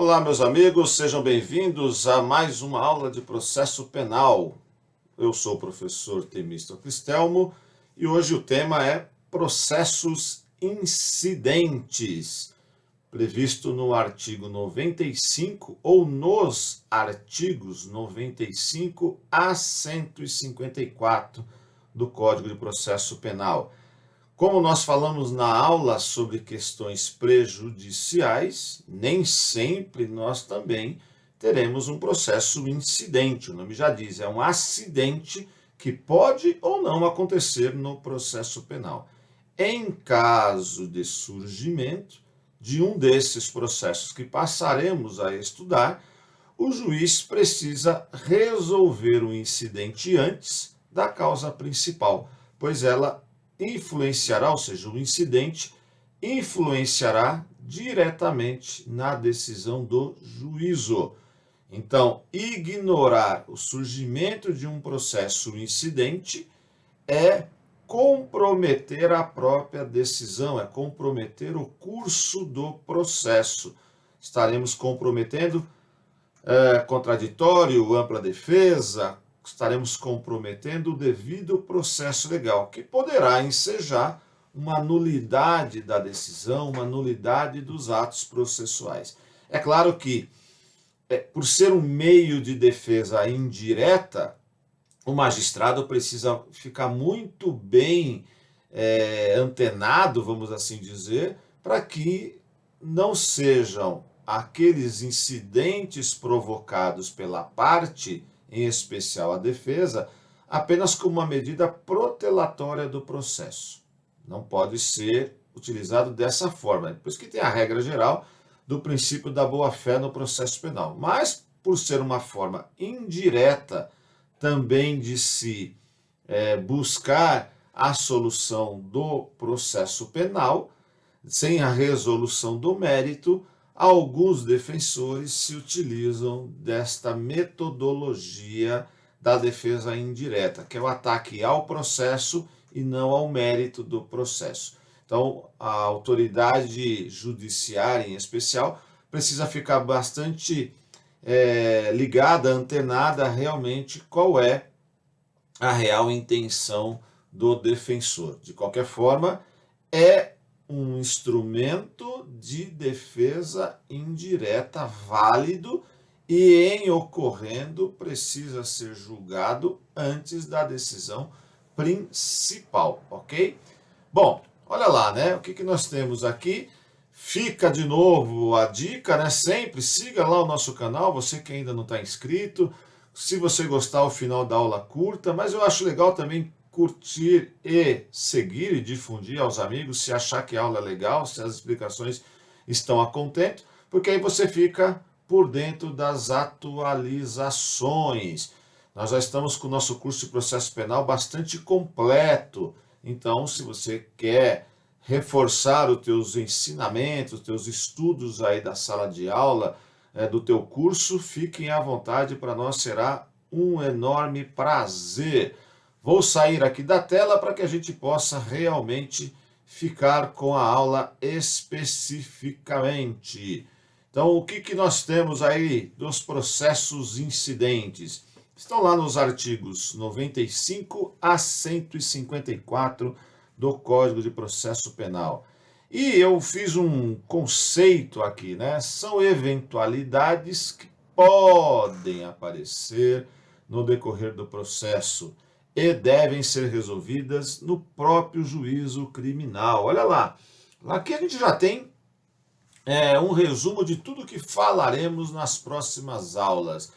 Olá, meus amigos, sejam bem-vindos a mais uma aula de processo penal. Eu sou o professor Temístocles Cristelmo e hoje o tema é processos incidentes, previsto no artigo 95 ou nos artigos 95 a 154 do Código de Processo Penal. Como nós falamos na aula sobre questões prejudiciais, nem sempre nós também teremos um processo incidente. O nome já diz, é um acidente que pode ou não acontecer no processo penal. Em caso de surgimento de um desses processos que passaremos a estudar, o juiz precisa resolver o incidente antes da causa principal, pois ela influenciará, ou seja, o incidente influenciará diretamente na decisão do juízo. Então, ignorar o surgimento de um processo incidente é comprometer a própria decisão, é comprometer o curso do processo. Estaremos comprometendo contraditório, ampla defesa, estaremos comprometendo o devido processo legal, que poderá ensejar uma nulidade da decisão, uma nulidade dos atos processuais. É claro que, por ser um meio de defesa indireta, o magistrado precisa ficar muito bem antenado, vamos assim dizer, para que não sejam aqueles incidentes provocados pela parte, em especial a defesa, apenas como uma medida protelatória do processo. Não pode ser utilizado dessa forma. Por isso que tem a regra geral do princípio da boa-fé no processo penal. Mas, por ser uma forma indireta também de se buscar a solução do processo penal, sem a resolução do mérito, alguns defensores se utilizam desta metodologia da defesa indireta, que é o ataque ao processo e não ao mérito do processo. Então, a autoridade judiciária, em especial, precisa ficar bastante ligada, antenada realmente qual é a real intenção do defensor. De qualquer forma, é um instrumento de defesa indireta válido e, em ocorrendo, precisa ser julgado antes da decisão principal, ok? Bom, olha lá, né? O que nós temos aqui? Fica de novo a dica, né? Sempre siga lá o nosso canal, você que ainda não está inscrito. Se você gostar, o final da aula curta, mas eu acho legal também curtir e seguir e difundir aos amigos, se achar que a aula é legal, se as explicações estão a contento, porque aí você fica por dentro das atualizações. Nós já estamos com o nosso curso de processo penal bastante completo, então se você quer reforçar os teus ensinamentos, os teus estudos aí da sala de aula, do teu curso, fiquem à vontade, para nós será um enorme prazer. Vou sair aqui da tela para que a gente possa realmente ficar com a aula especificamente. Então, o que nós temos aí dos processos incidentes? Estão lá nos artigos 95 a 154 do Código de Processo Penal. E eu fiz um conceito aqui, né? São eventualidades que podem aparecer no decorrer do processo e devem ser resolvidas no próprio juízo criminal. Olha lá, aqui a gente já tem um resumo de tudo que falaremos nas próximas aulas.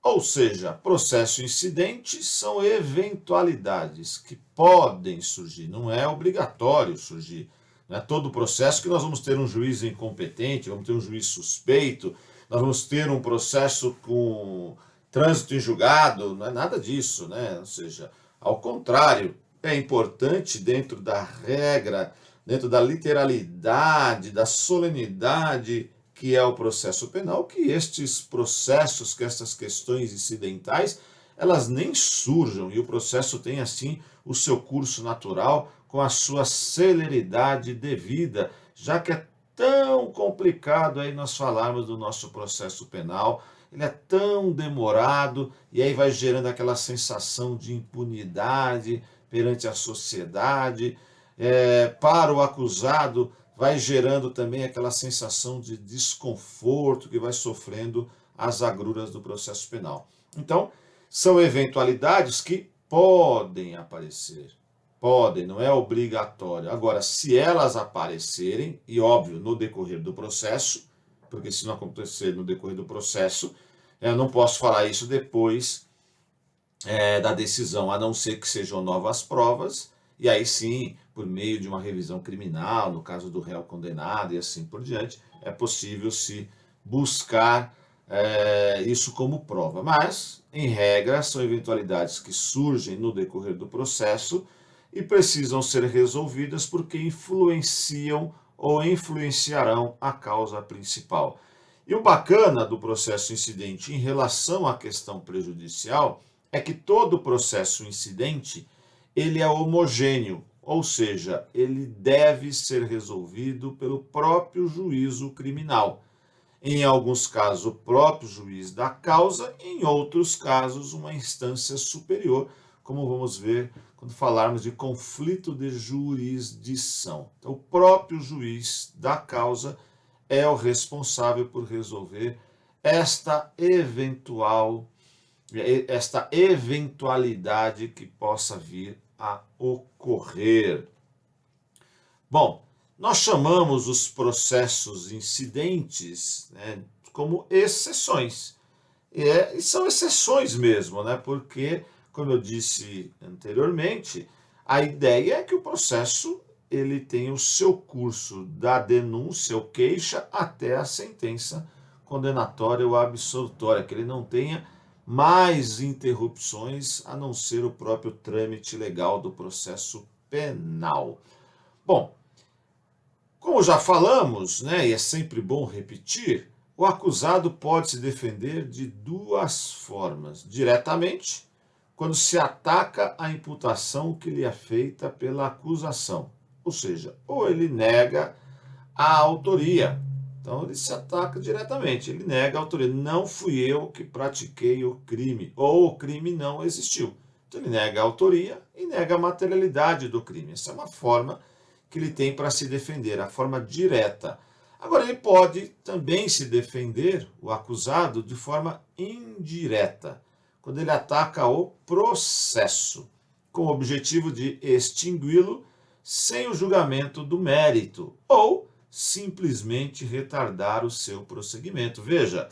Ou seja, processo incidente são eventualidades que podem surgir, não é obrigatório surgir. Não é todo processo que nós vamos ter um juiz incompetente, vamos ter um juiz suspeito, nós vamos ter um processo com trânsito em julgado, não é nada disso, né? Ou seja, ao contrário, é importante dentro da regra, dentro da literalidade, da solenidade que é o processo penal, que estes processos, que essas questões incidentais, elas nem surjam e o processo tem assim o seu curso natural com a sua celeridade devida, já que é tão complicado aí nós falarmos do nosso processo penal, ele é tão demorado, e aí vai gerando aquela sensação de impunidade perante a sociedade. Para o acusado, vai gerando também aquela sensação de desconforto que vai sofrendo as agruras do processo penal. Então, são eventualidades que podem aparecer. Podem, não é obrigatório. Agora, se elas aparecerem, e óbvio, no decorrer do processo, porque se não acontecer no decorrer do processo, eu não posso falar isso depois da decisão, a não ser que sejam novas provas, e aí sim, por meio de uma revisão criminal, no caso do réu condenado e assim por diante, é possível se buscar isso como prova. Mas, em regra, são eventualidades que surgem no decorrer do processo e precisam ser resolvidas porque influenciam ou influenciarão a causa principal. E o bacana do processo incidente em relação à questão prejudicial é que todo processo incidente ele é homogêneo, ou seja, ele deve ser resolvido pelo próprio juízo criminal. Em alguns casos, o próprio juiz da causa, em outros casos, uma instância superior, como vamos ver quando falarmos de conflito de jurisdição. Então, o próprio juiz da causa é o responsável por resolver esta eventualidade que possa vir a ocorrer. Bom, nós chamamos os processos incidentes, né, como exceções. E são exceções mesmo, né, porque, como eu disse anteriormente, a ideia é que o processo ele tem o seu curso da denúncia ou queixa até a sentença condenatória ou absolutória, que ele não tenha mais interrupções a não ser o próprio trâmite legal do processo penal. Bom, como já falamos, né, e é sempre bom repetir, o acusado pode se defender de duas formas: diretamente, quando se ataca a imputação que lhe é feita pela acusação, ou seja, ou ele nega a autoria. Então ele se ataca diretamente, ele nega a autoria. Não fui eu que pratiquei o crime, ou o crime não existiu. Então ele nega a autoria e nega a materialidade do crime. Essa é uma forma que ele tem para se defender, a forma direta. Agora ele pode também se defender, o acusado, de forma indireta, quando ele ataca o processo, com o objetivo de extingui-lo sem o julgamento do mérito, ou simplesmente retardar o seu prosseguimento. Veja,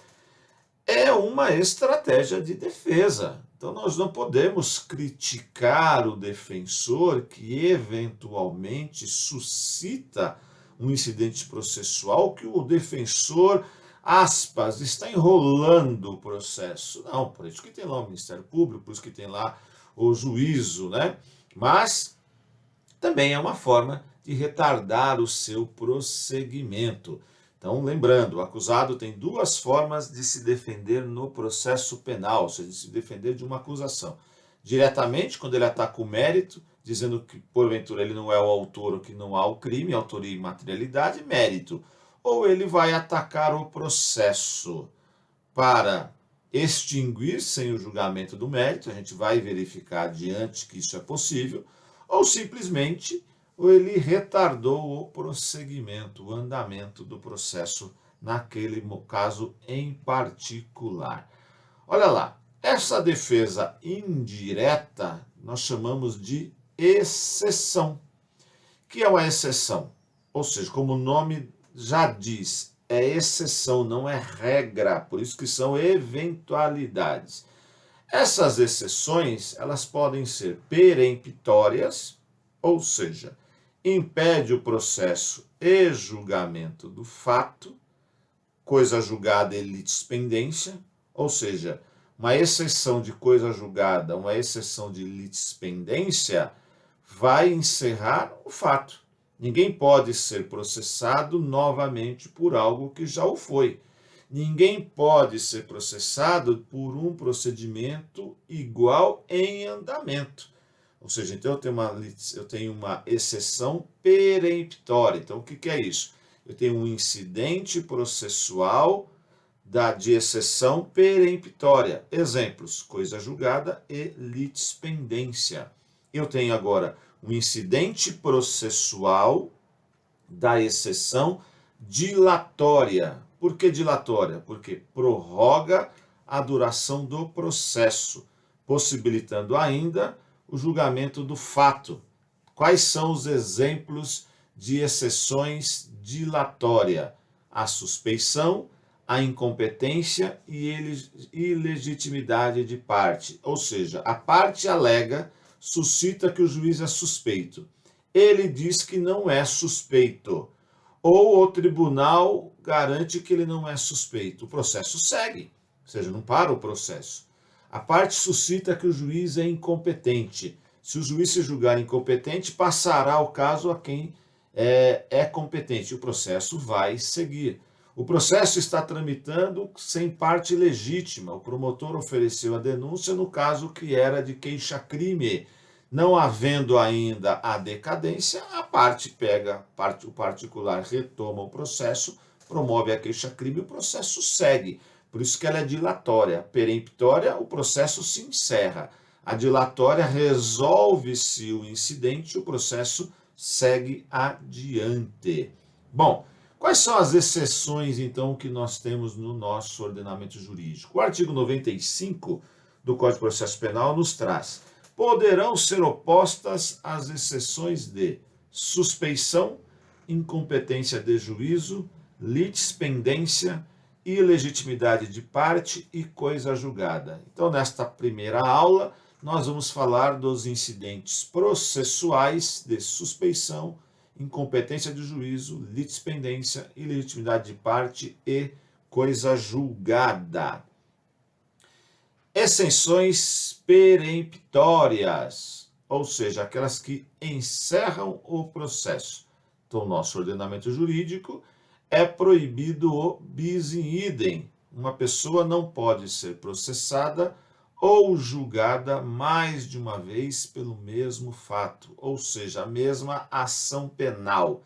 é uma estratégia de defesa. Então nós não podemos criticar o defensor que eventualmente suscita um incidente processual que o defensor, aspas, está enrolando o processo. Não, por isso que tem lá o Ministério Público, por isso que tem lá o juízo, né? Mas também é uma forma de retardar o seu prosseguimento. Então, lembrando, o acusado tem duas formas de se defender no processo penal, ou seja, de se defender de uma acusação. Diretamente, quando ele ataca o mérito, dizendo que, porventura, ele não é o autor ou que não há o crime, autoria e materialidade, mérito. Ou ele vai atacar o processo para extinguir sem o julgamento do mérito, a gente vai verificar adiante que isso é possível, ou simplesmente ele retardou o prosseguimento, o andamento do processo naquele caso em particular. Olha lá, essa defesa indireta nós chamamos de exceção. O que é uma exceção? Ou seja, como o nome já diz, é exceção, não é regra, por isso que são eventualidades. Essas exceções, elas podem ser peremptórias, ou seja, impede o processo e julgamento do fato, coisa julgada e litispendência, ou seja, uma exceção de coisa julgada, uma exceção de litispendência, vai encerrar o fato. Ninguém pode ser processado novamente por algo que já o foi. Ninguém pode ser processado por um procedimento igual em andamento. Ou seja, então eu tenho uma exceção peremptória. Então, o que é isso? Eu tenho um incidente processual de exceção peremptória. Exemplos: coisa julgada e litispendência. Eu tenho agora um incidente processual da exceção dilatória. Por que dilatória? Porque prorroga a duração do processo, possibilitando ainda o julgamento do fato. Quais são os exemplos de exceções dilatórias? A suspeição, a incompetência e ilegitimidade de parte. Ou seja, a parte alega, suscita que o juiz é suspeito. Ele diz que não é suspeito. Ou o tribunal garante que ele não é suspeito. O processo segue, ou seja, não para o processo. A parte suscita que o juiz é incompetente. Se o juiz se julgar incompetente, passará o caso a quem é competente. O processo vai seguir. O processo está tramitando sem parte legítima. O promotor ofereceu a denúncia no caso que era de queixa-crime. Não havendo ainda a decadência, a parte pega, o particular retoma o processo, promove a queixa-crime e o processo segue. Por isso que ela é dilatória. Peremptória, o processo se encerra. A dilatória, resolve-se o incidente, o processo segue adiante. Bom, quais são as exceções, então, que nós temos no nosso ordenamento jurídico? O artigo 95 do Código de Processo Penal nos traz: poderão ser opostas as exceções de suspeição, incompetência de juízo, litispendência, ilegitimidade de parte e coisa julgada. Então, nesta primeira aula, nós vamos falar dos incidentes processuais de suspeição, incompetência de juízo, litispendência, ilegitimidade de parte e coisa julgada. Exceções peremptórias, ou seja, aquelas que encerram o processo. Então, nosso ordenamento jurídico é proibido o bis in idem. Uma pessoa não pode ser processada ou julgada mais de uma vez pelo mesmo fato, ou seja, a mesma ação penal.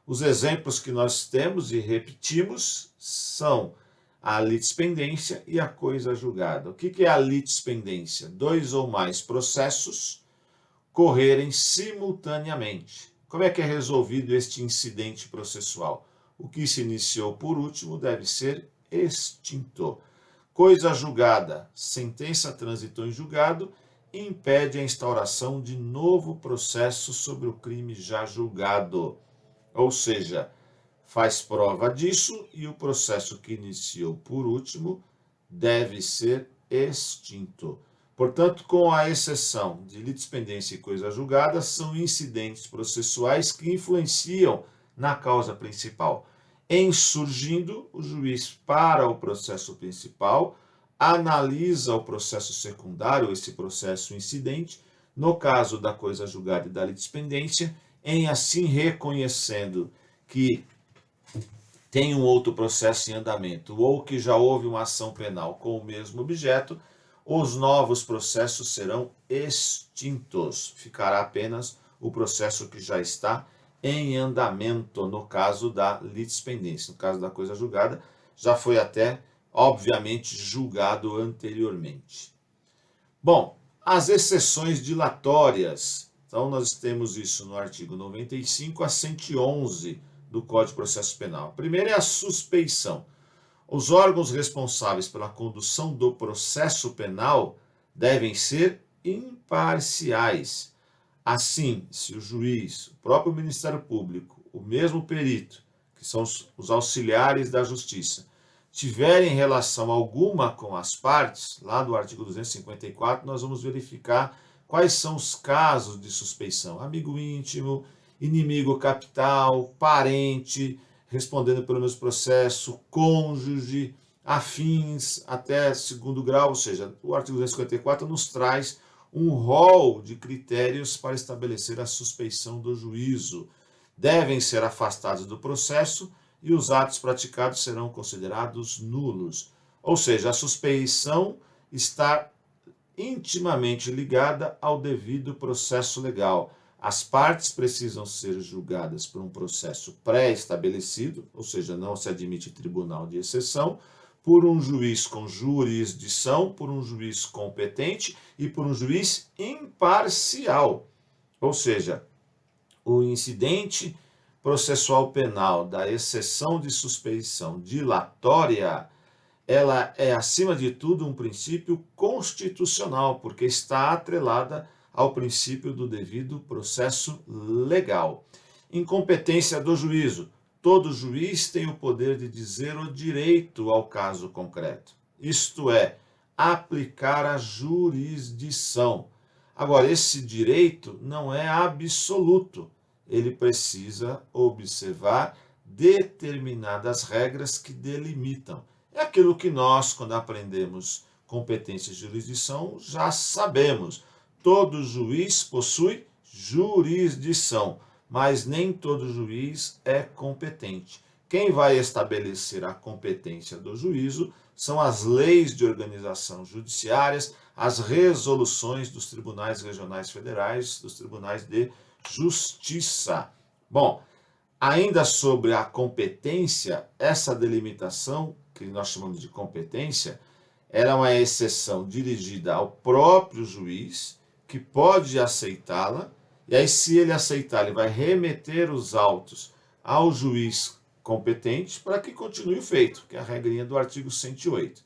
Os exemplos que nós temos e repetimos são a litispendência e a coisa julgada. O que é a litispendência? 2 ou mais processos correrem simultaneamente. Como é que é resolvido este incidente processual? O que se iniciou por último deve ser extinto. Coisa julgada, sentença transitou em julgado, impede a instauração de novo processo sobre o crime já julgado. Ou seja, faz prova disso e o processo que iniciou por último deve ser extinto. Portanto, com a exceção de litispendência e coisa julgada, são incidentes processuais que influenciam na causa principal. Em surgindo, o juiz para o processo principal, analisa o processo secundário, esse processo incidente, no caso da coisa julgada e da litispendência, em assim reconhecendo que tem um outro processo em andamento ou que já houve uma ação penal com o mesmo objeto, os novos processos serão extintos. Ficará apenas o processo que já está em andamento, no caso da litispendência. No caso da coisa julgada, já foi até, obviamente, julgado anteriormente. Bom, as exceções dilatórias. Então, nós temos isso no artigo 95 a 111 do Código de Processo Penal. A primeira é a suspeição. Os órgãos responsáveis pela condução do processo penal devem ser imparciais. Assim, se o juiz, o próprio Ministério Público, o mesmo perito, que são os auxiliares da Justiça, tiverem relação alguma com as partes, lá no artigo 254, nós vamos verificar quais são os casos de suspeição. Amigo íntimo, inimigo capital, parente, respondendo pelo mesmo processo, cônjuge, afins até segundo grau, ou seja, o artigo 254 nos traz um rol de critérios para estabelecer a suspeição do juízo. Devem ser afastados do processo e os atos praticados serão considerados nulos. Ou seja, a suspeição está intimamente ligada ao devido processo legal. As partes precisam ser julgadas por um processo pré-estabelecido, ou seja, não se admite tribunal de exceção, por um juiz com jurisdição, por um juiz competente e por um juiz imparcial. Ou seja, o incidente processual penal da exceção de suspeição dilatória, ela é, acima de tudo, um princípio constitucional, porque está atrelada ao princípio do devido processo legal. Incompetência do juízo. Todo juiz tem o poder de dizer o direito ao caso concreto, isto é, aplicar a jurisdição. Agora, esse direito não é absoluto, ele precisa observar determinadas regras que delimitam. É aquilo que nós, quando aprendemos competência e jurisdição, já sabemos. Todo juiz possui jurisdição, mas nem todo juiz é competente. Quem vai estabelecer a competência do juízo são as leis de organização judiciárias, as resoluções dos tribunais regionais federais, dos tribunais de justiça. Bom, ainda sobre a competência, essa delimitação, que nós chamamos de competência, era uma exceção dirigida ao próprio juiz, que pode aceitá-la, e aí, se ele aceitar, ele vai remeter os autos ao juiz competente para que continue o feito, que é a regrinha do artigo 108.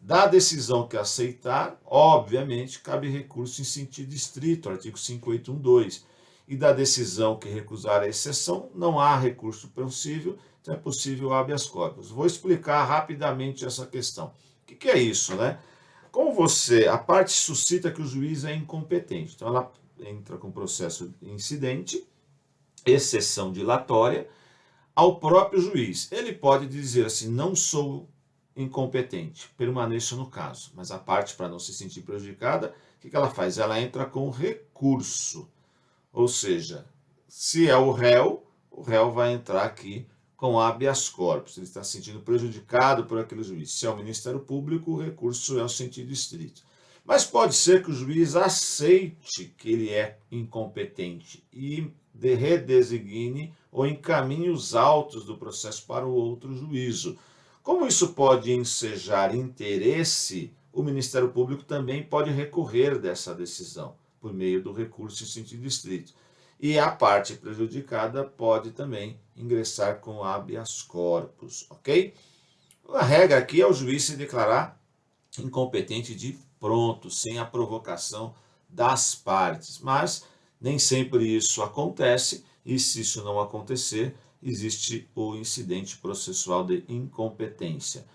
Da decisão que aceitar, obviamente, cabe recurso em sentido estrito, artigo 5812. E da decisão que recusar a exceção, não há recurso possível, então é possível habeas corpus. Vou explicar rapidamente essa questão. O que é isso, né? Como a parte suscita que o juiz é incompetente. Então, ela entra com processo incidente, exceção dilatória, ao próprio juiz. Ele pode dizer assim, não sou incompetente, permaneço no caso. Mas a parte, para não se sentir prejudicada, o que ela faz? Ela entra com recurso. Ou seja, se é o réu vai entrar aqui com habeas corpus. Ele está se sentindo prejudicado por aquele juiz. Se é o Ministério Público, o recurso é o sentido estrito. Mas pode ser que o juiz aceite que ele é incompetente e redesigne ou encaminhe os autos do processo para o outro juízo. Como isso pode ensejar interesse, o Ministério Público também pode recorrer dessa decisão, por meio do recurso em sentido estrito. E a parte prejudicada pode também ingressar com habeas corpus, ok? A regra aqui é o juiz se declarar incompetente de pronto, sem a provocação das partes. Mas nem sempre isso acontece, e se isso não acontecer, existe o incidente processual de incompetência.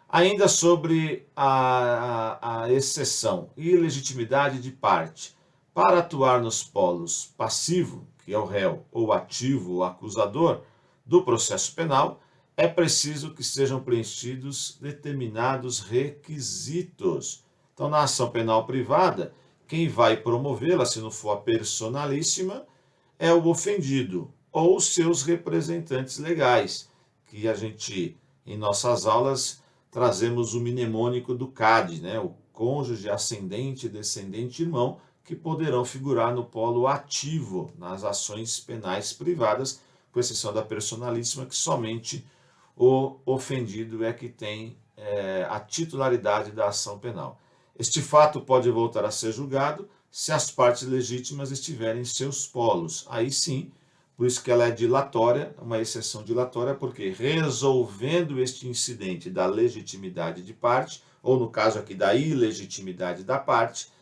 Ainda sobre a exceção e legitimidade de parte. Para atuar nos polos passivo, que é o réu, ou ativo, o acusador, do processo penal, é preciso que sejam preenchidos determinados requisitos. Então, na ação penal privada, quem vai promovê-la, se não for a personalíssima, é o ofendido ou seus representantes legais, que a gente, em nossas aulas, trazemos o mnemônico do CAD, né? O cônjuge, ascendente, descendente, irmão, que poderão figurar no polo ativo nas ações penais privadas, com exceção da personalíssima, que somente o ofendido é que tem a titularidade da ação penal. Este fato pode voltar a ser julgado se as partes legítimas estiverem em seus polos. Aí sim, por isso que ela é dilatória, uma exceção dilatória, porque resolvendo este incidente da legitimidade de parte, ou no caso aqui da ilegitimidade da parte,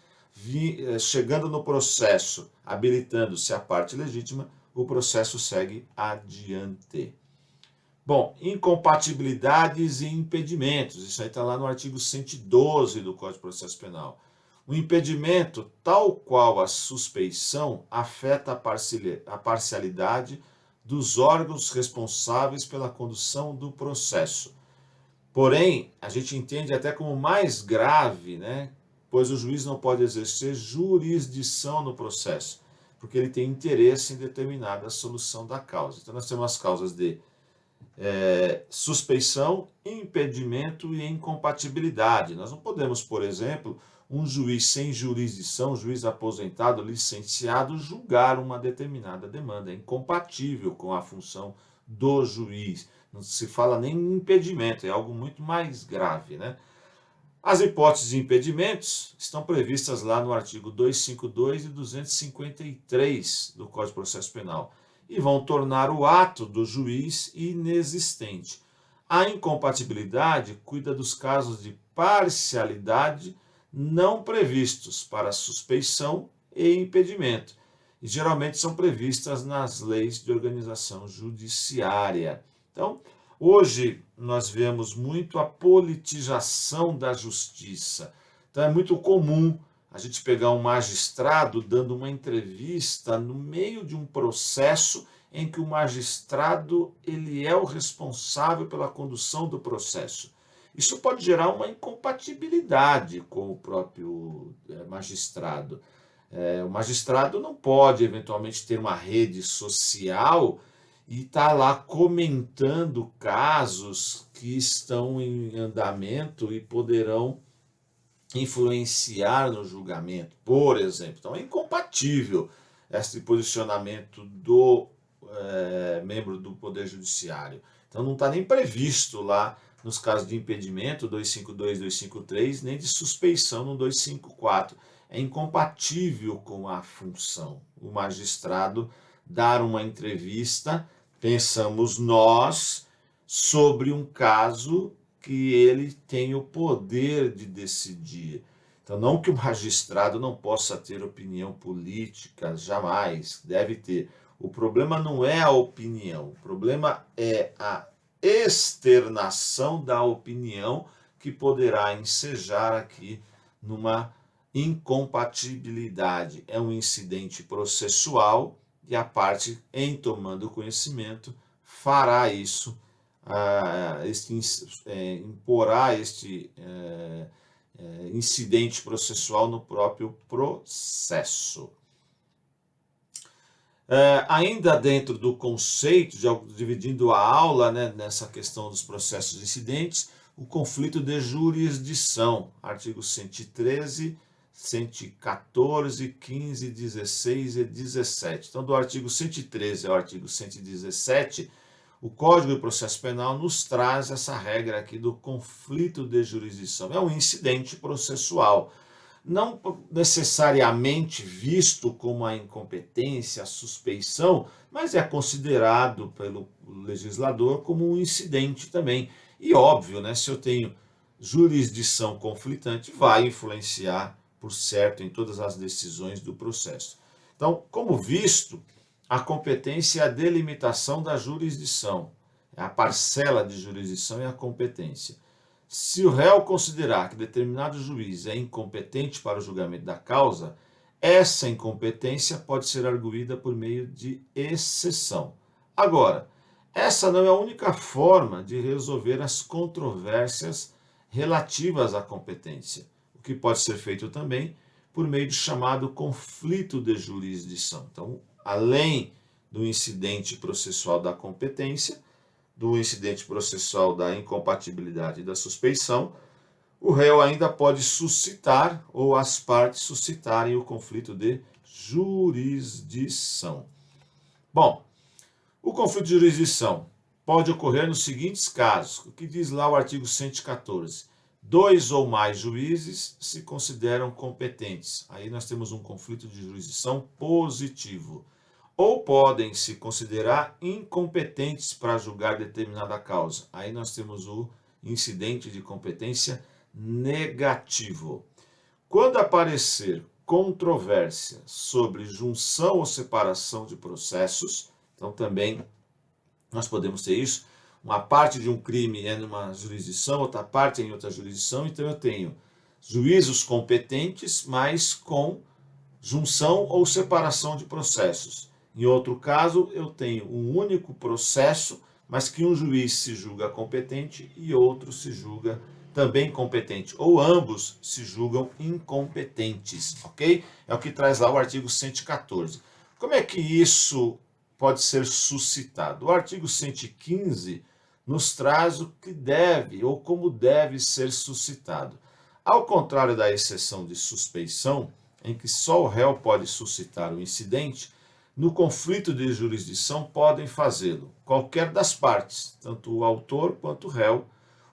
chegando no processo, habilitando-se a parte legítima, o processo segue adiante. Bom, incompatibilidades e impedimentos. Isso aí está lá no artigo 112 do Código de Processo Penal. O impedimento, tal qual a suspeição, afeta a parcialidade dos órgãos responsáveis pela condução do processo. Porém, a gente entende até como mais grave, né? Pois o juiz não pode exercer jurisdição no processo, porque ele tem interesse em determinada solução da causa. Então, nós temos as causas de suspeição, impedimento e incompatibilidade. Nós não podemos, por exemplo, um juiz sem jurisdição, um juiz aposentado, licenciado, julgar uma determinada demanda. É incompatível com a função do juiz. Não se fala nem em impedimento, é algo muito mais grave, né? As hipóteses de impedimentos estão previstas lá no artigo 252 e 253 do Código de Processo Penal e vão tornar o ato do juiz inexistente. A incompatibilidade cuida dos casos de parcialidade não previstos para suspeição e impedimento, e geralmente são previstas nas leis de organização judiciária. Então, hoje nós vemos muito a politização da justiça. Então é muito comum a gente pegar um magistrado dando uma entrevista no meio de um processo em que o magistrado ele é o responsável pela condução do processo. Isso pode gerar uma incompatibilidade com o próprio magistrado. O magistrado não pode, eventualmente, ter uma rede social e estar lá comentando casos que estão em andamento e poderão influenciar no julgamento, por exemplo. Então, é incompatível esse posicionamento do membro do Poder Judiciário. Então, não está nem previsto lá nos casos de impedimento, 252, 253, nem de suspeição no 254. É incompatível com a função. O magistrado dar uma entrevista, pensamos nós, sobre um caso que ele tem o poder de decidir. Então, não que o magistrado não possa ter opinião política, jamais, deve ter. O problema não é a opinião, o problema é a externação da opinião que poderá ensejar aqui numa incompatibilidade. É um incidente processual e a parte, em tomando conhecimento, fará isso, imporá este incidente processual no próprio processo. Ainda dentro do conceito, dividindo a aula, né, nessa questão dos processos incidentes, o conflito de jurisdição, artigos 113, 114, 15, 16 e 17. Então, do artigo 113 ao artigo 117, o Código de Processo Penal nos traz essa regra aqui do conflito de jurisdição. É um incidente processual, não necessariamente visto como a incompetência, a suspeição, mas é considerado pelo legislador como um incidente também. E óbvio, né, se eu tenho jurisdição conflitante, vai influenciar, por certo, em todas as decisões do processo. Então, como visto, a competência é a delimitação da jurisdição, é a parcela de jurisdição e a competência. Se o réu considerar que determinado juiz é incompetente para o julgamento da causa, essa incompetência pode ser arguída por meio de exceção. Agora, essa não é a única forma de resolver as controvérsias relativas à competência, o que pode ser feito também por meio do chamado conflito de jurisdição. Então, além do incidente processual da competência, do incidente processual da incompatibilidade e da suspeição, o réu ainda pode suscitar ou as partes suscitarem o conflito de jurisdição. Bom, o conflito de jurisdição pode ocorrer nos seguintes casos, o que diz lá o artigo 114. 2 ou mais juízes se consideram competentes. Aí nós temos um conflito de jurisdição positivo. Ou podem se considerar incompetentes para julgar determinada causa. Aí nós temos o incidente de competência negativo. Quando aparecer controvérsia sobre junção ou separação de processos, então também nós podemos ter isso, uma parte de um crime é numa jurisdição, outra parte é em outra jurisdição, então eu tenho juízos competentes, mas com junção ou separação de processos. Em outro caso, eu tenho um único processo, mas que um juiz se julga competente e outro se julga também competente, ou ambos se julgam incompetentes, ok? É o que traz lá o artigo 114. Como é que isso pode ser suscitado. O artigo 115 nos traz o que deve ou como deve ser suscitado. Ao contrário da exceção de suspeição, em que só o réu pode suscitar o incidente, no conflito de jurisdição podem fazê-lo qualquer das partes, tanto o autor quanto o réu,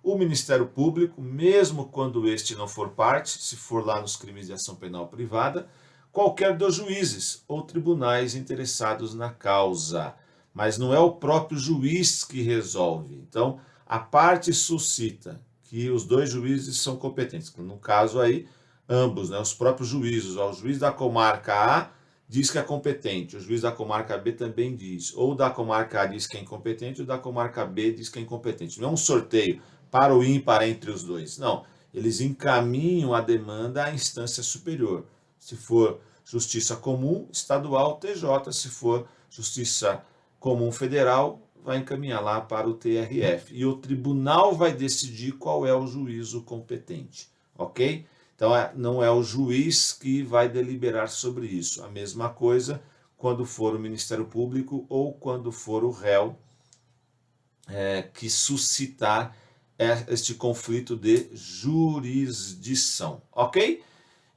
o Ministério Público, mesmo quando este não for parte, se for lá nos crimes de ação penal privada, qualquer dos juízes ou tribunais interessados na causa. Mas não é o próprio juiz que resolve. Então, a parte suscita que os dois juízes são competentes. No caso aí, ambos, né, os próprios juízes. O juiz da comarca A diz que é competente, o juiz da comarca B também diz. Ou da comarca A diz que é incompetente, ou da comarca B diz que é incompetente. Não é um sorteio para o ímpar entre os dois. Não, eles encaminham a demanda à instância superior. Se for justiça comum, estadual, TJ. Se for justiça comum federal, vai encaminhar lá para o TRF. E o tribunal vai decidir qual é o juízo competente, ok? Então, não é o juiz que vai deliberar sobre isso. A mesma coisa quando for o Ministério Público ou quando for o réu que suscitar este conflito de jurisdição, ok?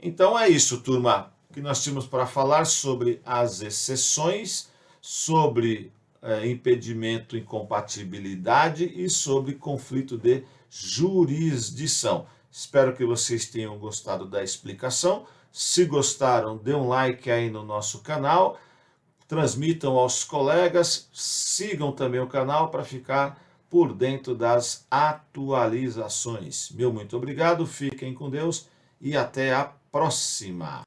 Então é isso, turma, que nós tínhamos para falar sobre as exceções, sobre impedimento, incompatibilidade e sobre conflito de jurisdição. Espero que vocês tenham gostado da explicação. Se gostaram, dê um like aí no nosso canal, transmitam aos colegas, sigam também o canal para ficar por dentro das atualizações. Meu muito obrigado, fiquem com Deus e até a próxima.